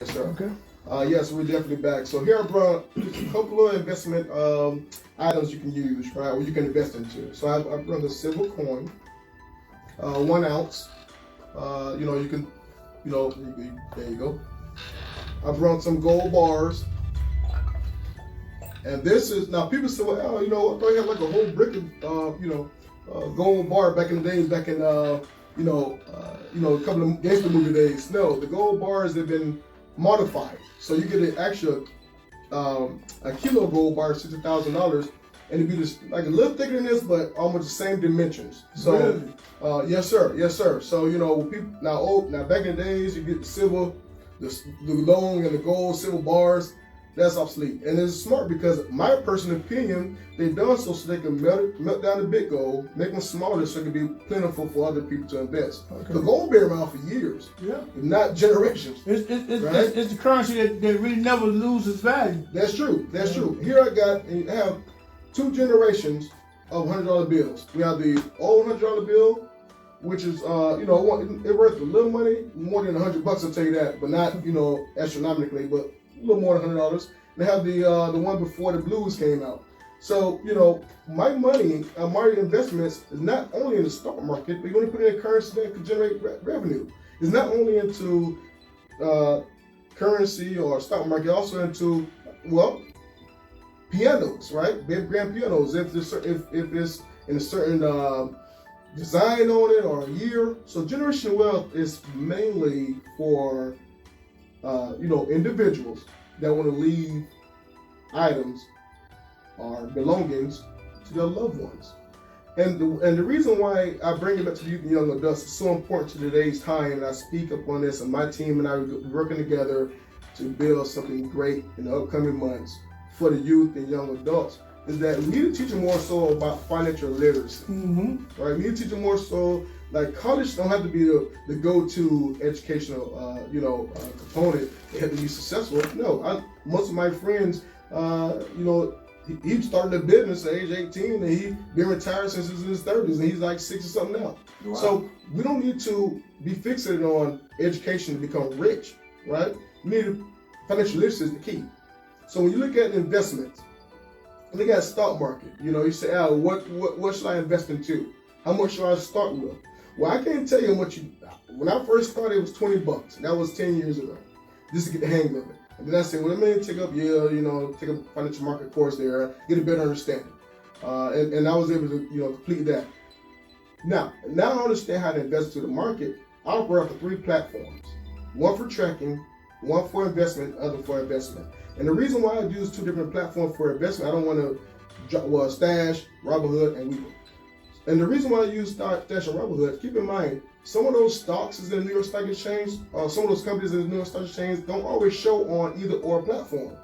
Yes, sir. Okay. Yes, we're definitely back. So here I brought a couple of investment items you can use, right, or you can invest into. So I brought the silver coin, 1 ounce. You can, there you go. I brought some gold bars. And this is, now people say, well, I thought you had like a whole brick of, gold bar back in the days, back in, a couple of gangster movie days. No, the gold bars have been modified. So you get an actual, a kilo gold bar, $60,000, and it'd be just like a little thicker than this, but almost the same dimensions. So, really? Yes, sir. So, people, now back in the days, you get the silver, the long and the gold silver bars. That's obsolete, and it's smart because my personal opinion, they done so they can melt down the big gold, make them smaller so it can be plentiful for other people to invest. Okay. The gold been around for years, if not generations. It's right? it's the currency that really never loses value. That's true. Here I have 2 generations of $100 bills. We have the old $100 bill, which is it worth a little money, more than $100. I'll tell you that, but not astronomically, but a little more than $100. They have the one before the blues came out. So my money, my investments is not only in the stock market, but you want to put it in currency that could generate revenue. It's not only into currency or stock market, also into pianos, right? Big grand pianos. If it's in a certain design on it or a year. So generational wealth is mainly for individuals that want to leave items or belongings to their loved ones. And the reason why I bring it back to youth and young adults is so important to today's time, and I speak up on this, and my team and I are working together to build something great in the upcoming months for the youth and young adults, is that we need to teach them more so about financial literacy. Mm-hmm. Right? We need to teach them more so, like college don't have to be the go-to educational component. They have to be successful. No, most of my friends, he started a business at age 18 and he been retired since he was in his 30s and he's like 60 something now. Wow. So we don't need to be fixated on education to become rich, right? Financial literacy is the key. So when you look at investments, look at the stock market. You say, what should I invest into? How much should I start with? Well, I can't tell you how much when I first started, it was $20. And that was 10 years ago, just to get the hang of it. And then I said, well, let me take up take a financial market course there, get a better understanding. And I was able to, complete that. Now I understand how to invest into the market. I operate for 3 platforms. One for tracking, one for investment, other for investment. And the reason why I use 2 different platforms for investment, I don't want to Stash, Robinhood, and Webull. And the reason why I use Stash and Robinhood, keep in mind, some of those stocks is in the New York Stock Exchange, some of those companies in the New York Stock Exchange don't always show on either or platform.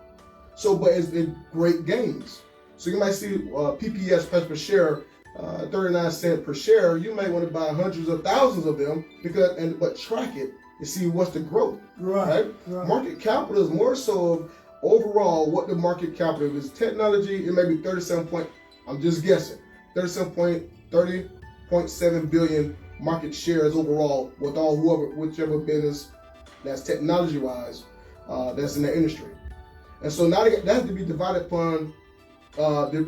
So, but it's great gains. So you might see PPS, price per share, 39 cents per share. You may want to buy hundreds of thousands of them but track it and see what's the growth. Right? Market capital is more so of overall what the market capital is. Technology, it may be 30.7 billion market shares overall with whichever business that's technology-wise that's in the industry. And so now that has to be divided upon the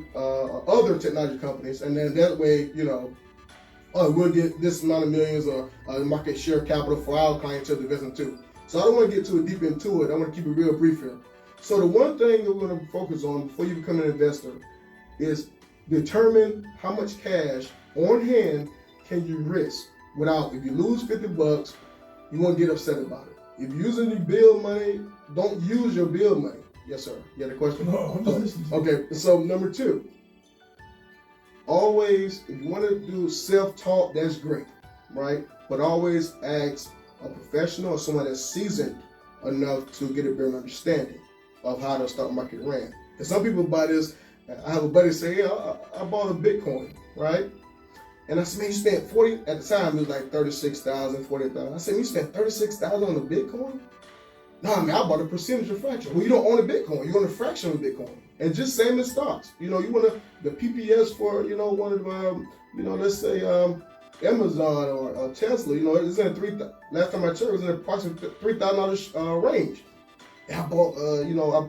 other technology companies, and then that way, we'll get this amount of millions or market share capital for our clientele to invest into. So I don't want to get too deep into it. I want to keep it real brief here. So the one thing that we're going to focus on before you become an investor is determine how much cash on hand can you risk without, if you lose $50, you won't get upset about it. If you're using your bill money, don't use your bill money. Yes, sir. You had a question? No, I'm just listening. Okay, so number 2, always, if you want to do self-taught, that's great, right? But always ask a professional or someone that's seasoned enough to get a better understanding of how the stock market ran. Because some people buy this, I have a buddy say, yeah, I bought a Bitcoin, right? And I said, man, you spent 40, at the time it was like 36,000, 40,000. I said, you spent 36,000 on a Bitcoin? No, I bought a percentage of fraction. Well, you don't own a Bitcoin, you own a fraction of Bitcoin. And just same as stocks. You want the PPS for, one of, let's say, Amazon or Tesla, it's in last time I checked, it was in approximately $3,000 range. I bought, I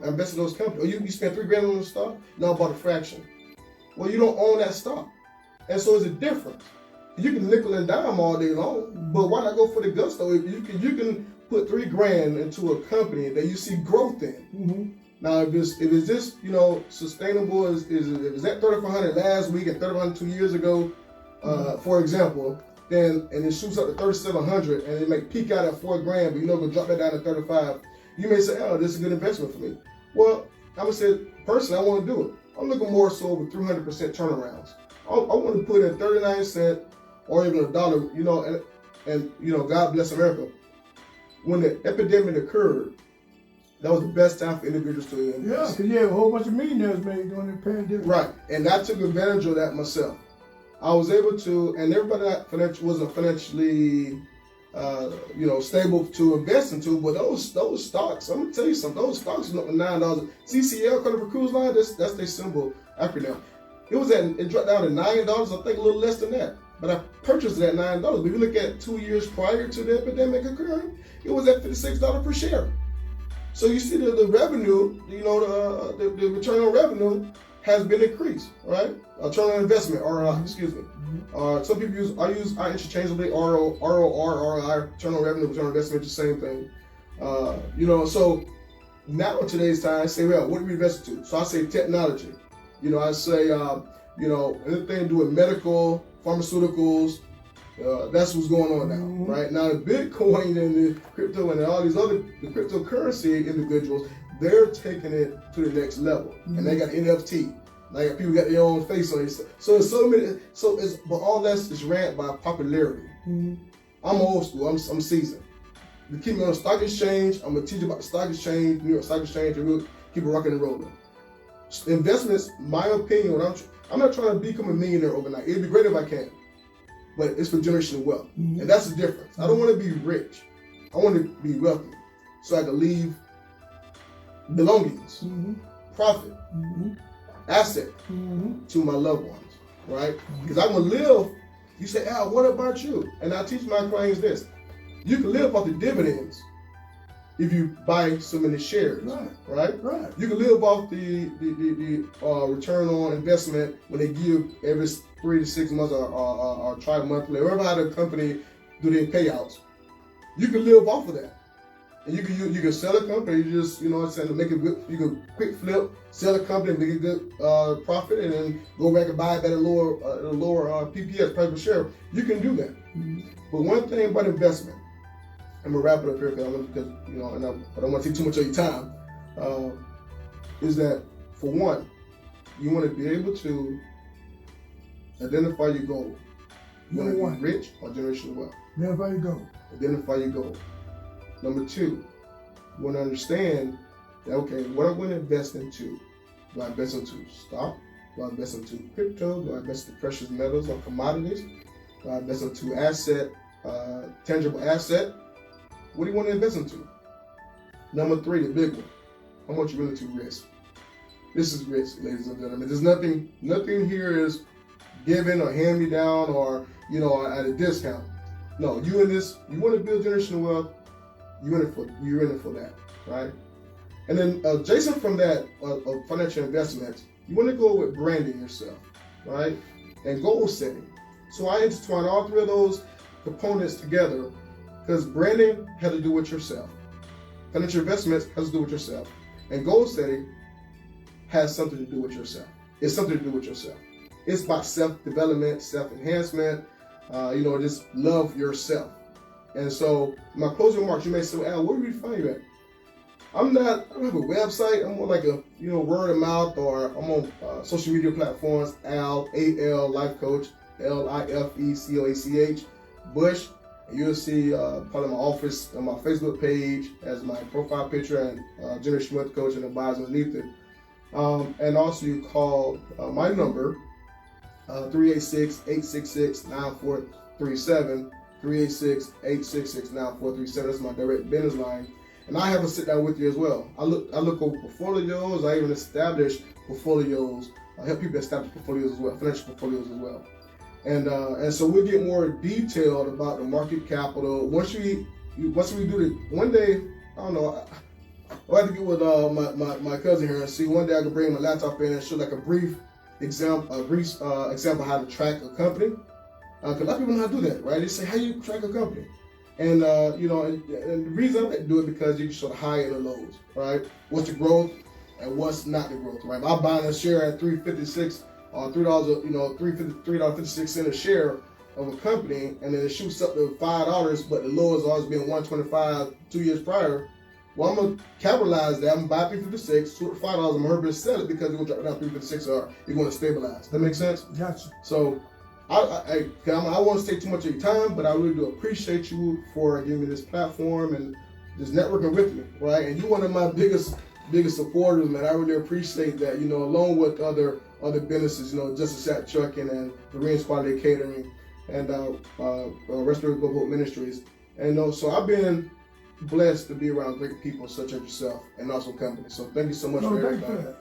invested in those companies. Or you spent $3 on the stock, now I bought a fraction. Well, you don't own that stock. And so it's a difference. You can nickel and dime all day long, but why not go for the gusto? You can put $3 into a company that you see growth in. Mm-hmm. Now, if it's just sustainable, is that 3,500 last week and 3,500 2 years ago, for example, then and it shoots up to 3,700 and it may peak out at $4,000, but gonna drop that down to 35. You may say, oh, this is a good investment for me. Well, I would say personally, I want to do it. I'm looking more so over 300% turnarounds. I want to put in 39 cents or even $1, and God bless America. When the epidemic occurred, that was the best time for individuals to invest. Yeah, because you have a whole bunch of millionaires made during the pandemic. Right, and I took advantage of that myself. I was able to, and everybody that wasn't financially, stable to invest into, but those stocks, I'm gonna tell you something, those stocks went up to $9. CCL, Carnival Cruise Line, that's their symbol acronym. It dropped down to $9, I think a little less than that. But I purchased it at $9. But if you look at 2 years prior to the epidemic occurring, it was at $56 per share. So you see the revenue, the return on revenue has been increased, right? Return on investment, ROI, excuse me. Some people I use interchangeably, ROR, ROI, return on revenue, return on investment, the same thing. So now in today's time, I say, well, what do we invest into? So I say technology. I say, anything to do with medical, pharmaceuticals, that's what's going on now, right? Now the Bitcoin and the crypto and all these other the cryptocurrency individuals, they're taking it to the next level, and they got NFT. Like people got their own face on it. So it's so many. But all that's is ran by popularity. I'm old school. I'm seasoned. To keep me on the stock exchange, I'm gonna teach you about the stock exchange, New York Stock Exchange, and we'll keep it rocking and rolling. Investments, my opinion, I'm not trying to become a millionaire overnight. It'd be great if I can, but it's for generational wealth, and that's the difference. I don't want to be rich. I want to be wealthy, so I can leave belongings, profit, asset to my loved ones, right? Because I want to live. You say, Al, what about you? And I teach my clients this: you can live off the dividends if you buy so many shares, right? You can live off the return on investment when they give every 3 to 6 months or tri-monthly, or whatever how the company do their payouts. You can live off of that, and you can sell a company. You just make it good. You can quick flip, sell a company, make a good profit, and then go back and buy it at a lower PPS, price per share. You can do that. But one thing about investment, I'm gonna wrap it up here because I don't want to take too much of your time. Is that for one, you want to be able to identify your goal. You want to be rich or generational wealth. Identify your goal. Identify your goal. Number two, you want to understand that what I'm going to invest into. Do I invest into stock? Do I invest into crypto? Do I invest into precious metals or commodities? Do I invest into tangible asset? What do you want to invest into? Number three, the big one. How much you willing to risk? This is risk, ladies and gentlemen. There's nothing here is given or hand me down or at a discount. No, you in this. You want to build generational wealth. You're in it for that, right? And then adjacent from that financial investments, you want to go with branding yourself, right? And goal setting. So I intertwine all three of those components together. Because branding has to do with yourself. Financial investments has to do with yourself. And goal setting has something to do with yourself. It's something to do with yourself. It's about self-development, self-enhancement, just love yourself. And so, my closing remarks, you may say, well, Al, where do we find you at? I don't have a website. I'm more like a, word of mouth, or I'm on social media platforms, Al, A-L, Life Coach, Lifecoach, Bush. You'll see part of my office on my Facebook page as my profile picture and Generation Wealth Coach and advisor underneath it. And also you call my number, 386-866-9437, 386-866-9437. That's my direct business line. And I have a sit down with you as well. I look over portfolios. I even establish portfolios. I help people establish portfolios as well, financial portfolios as well. And so we'll get more detailed about the market capital. Once we do it, one day, I don't know, I'll have to get with my cousin here and see. One day I can bring my laptop in and show like a brief example of how to track a company. Because a lot of people know how to do that, right? They say, how you track a company? And, you know, and the reason I like to do it because you can show the high and the lows, right? What's the growth and what's not the growth, right? If I'm buying a share at $3.56 or $3, you know, $3.56 a share of a company, and then it shoots up to $5, but the low has always been $1.25 2 years prior. Well, I'm gonna capitalize that. I'm gonna buy $3.56, shoot at $5. I'm gonna hurry sell it because it's gonna drop down $3.56 or you're gonna stabilize. That makes sense? Gotcha. So I won't take too much of your time, but I really do appreciate you for giving me this platform and just networking with me, right? And you're one of my biggest supporters, man. I really appreciate that. You know, along with other businesses, you know, Justice at Trucking and Marines Quality Catering and Restorative Global Ministries. And so I've been blessed to be around great people such as yourself and also companies. So thank you so much No, for thank you everything. for that.